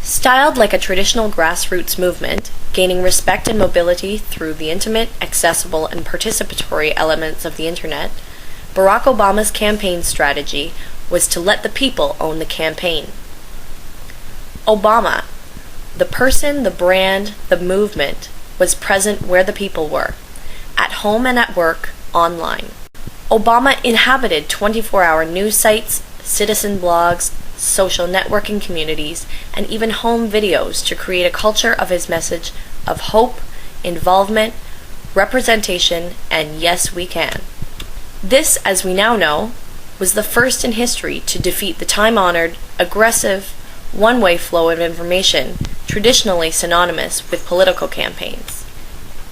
Styled like a traditional grassroots movement, gaining respect and mobility through the intimate, accessible, and participatory elements of the Internet, Barack Obama's campaign strategy was to let the people own the campaign. Obama, the person, the brand, the movement, was present where the people were, at home and at work, online. Obama inhabited 24-hour news sites, citizen blogs, social networking communities, and even home videos to create a culture of his message of hope, involvement, representation, and yes, we can. This, as we now know, was the first in history to defeat the time-honored, aggressive, one-way flow of information traditionally synonymous with political campaigns.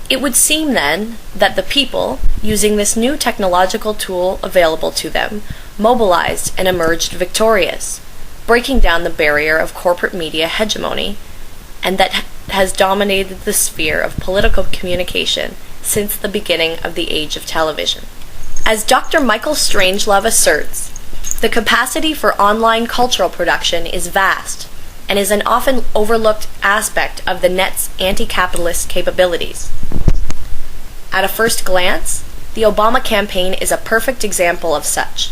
It would seem then that the people, using this new technological tool available to them, mobilized and emerged victorious, breaking down the barrier of corporate media hegemony, and that has dominated the sphere of political communication since the beginning of the age of television. As Dr. Michael Strangelove asserts, the capacity for online cultural production is vast and is an often overlooked aspect of the net's anti-capitalist capabilities. At a first glance, the Obama campaign is a perfect example of such.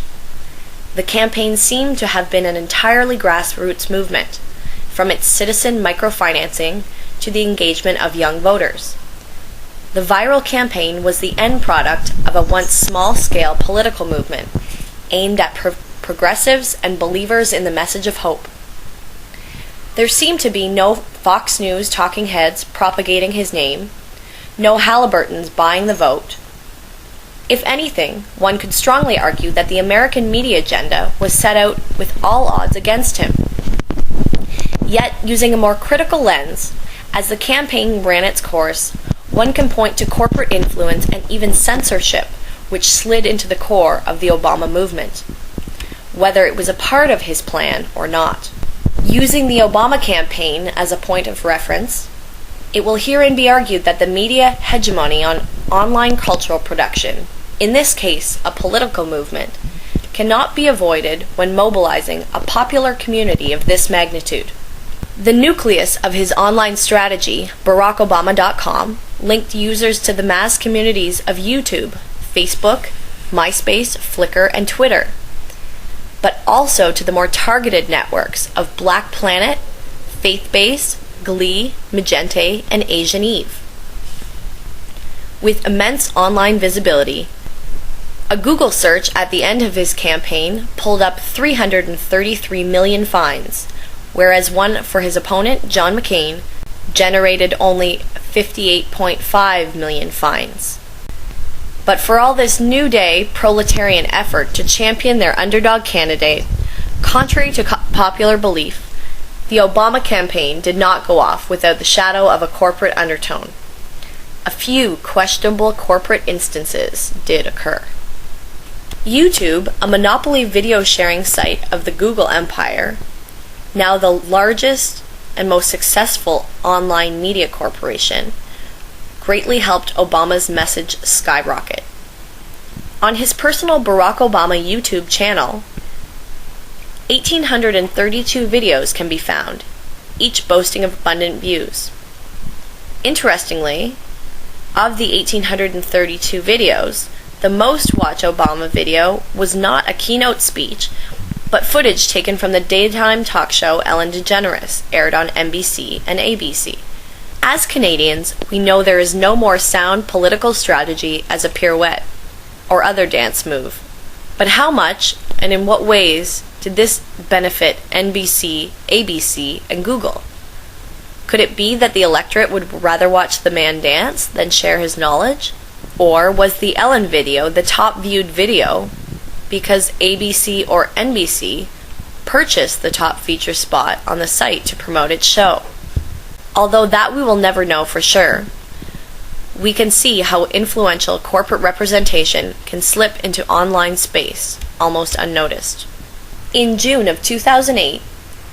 The campaign seemed to have been an entirely grassroots movement, from its citizen microfinancing to the engagement of young voters. The viral campaign was the end product of a once small-scale political movement aimed at progressives and believers in the message of hope. There seemed to be no Fox News talking heads propagating his name, no Halliburtons buying the vote. If anything, one could strongly argue that the American media agenda was set out with all odds against him. Yet, using a more critical lens, as the campaign ran its course, one can point to corporate influence and even censorship which slid into the core of the Obama movement, whether it was a part of his plan or not. Using the Obama campaign as a point of reference, it will herein be argued that the media hegemony on online cultural production, in this case a political movement, cannot be avoided when mobilizing a popular community of this magnitude. The nucleus of his online strategy, BarackObama.com, linked users to the mass communities of YouTube, Facebook, MySpace, Flickr, and Twitter, but also to the more targeted networks of Black Planet, Faithbase, Glee, Magente, and Asian Eve. With immense online visibility, a Google search at the end of his campaign pulled up 333 million finds, whereas one for his opponent, John McCain, generated only 58.5 million finds. But for all this new day proletarian effort to champion their underdog candidate, contrary to popular belief, the Obama campaign did not go off without the shadow of a corporate undertone. A few questionable corporate instances did occur. YouTube, a monopoly video sharing site of the Google empire, now the largest and most successful online media corporation, greatly helped Obama's message skyrocket. On his personal Barack Obama YouTube channel, 1,832 videos can be found, each boasting abundant views. Interestingly, of the 1,832 videos, the most watched Obama video was not a keynote speech, but footage taken from the daytime talk show Ellen DeGeneres, aired on NBC and ABC. As Canadians, we know there is no more sound political strategy as a pirouette or other dance move. But how much and in what ways did this benefit NBC, ABC, and Google? Could it be that the electorate would rather watch the man dance than share his knowledge? Or was the Ellen video the top viewed video because ABC or NBC purchased the top feature spot on the site to promote its show? Although that we will never know for sure, we can see how influential corporate representation can slip into online space almost unnoticed. In June of 2008,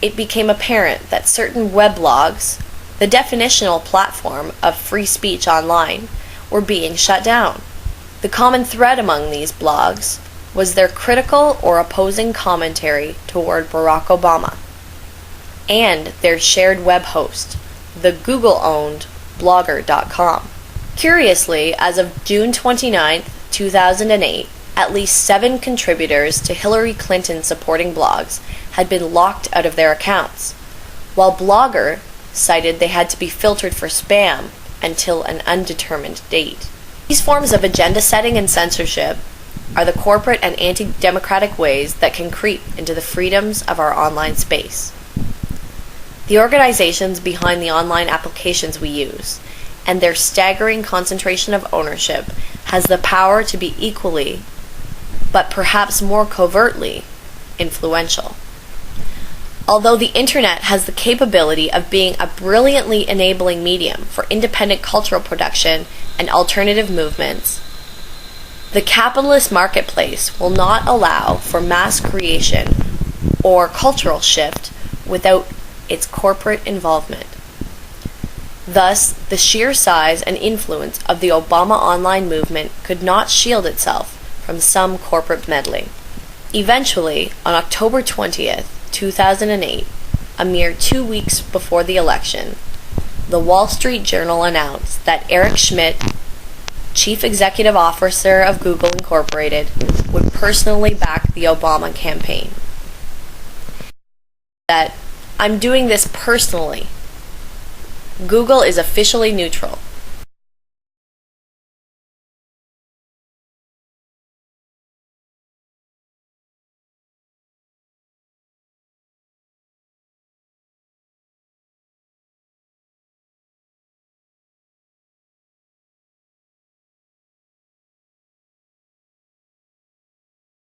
it became apparent that certain weblogs, the definitional platform of free speech online, were being shut down. The common thread among these blogs was their critical or opposing commentary toward Barack Obama. and their shared web host, the Google-owned Blogger.com. Curiously, as of June 29, 2008, at least 7 contributors to Hillary Clinton supporting blogs had been locked out of their accounts, while Blogger cited they had to be filtered for spam until an undetermined date. These forms of agenda setting and censorship are the corporate and anti-democratic ways that can creep into the freedoms of our online space. The organizations behind the online applications we use, and their staggering concentration of ownership, has the power to be equally, but perhaps more covertly, influential. Although the internet has the capability of being a brilliantly enabling medium for independent cultural production and alternative movements, the capitalist marketplace will not allow for mass creation or cultural shift without its corporate involvement. Thus, the sheer size and influence of the Obama online movement could not shield itself from some corporate meddling. Eventually, on October 20th, 2008, a mere 2 weeks before the election, the Wall Street Journal announced that Eric Schmidt, Chief Executive Officer of Google Incorporated, would personally back the Obama campaign. That, "I'm doing this personally. Google is officially neutral.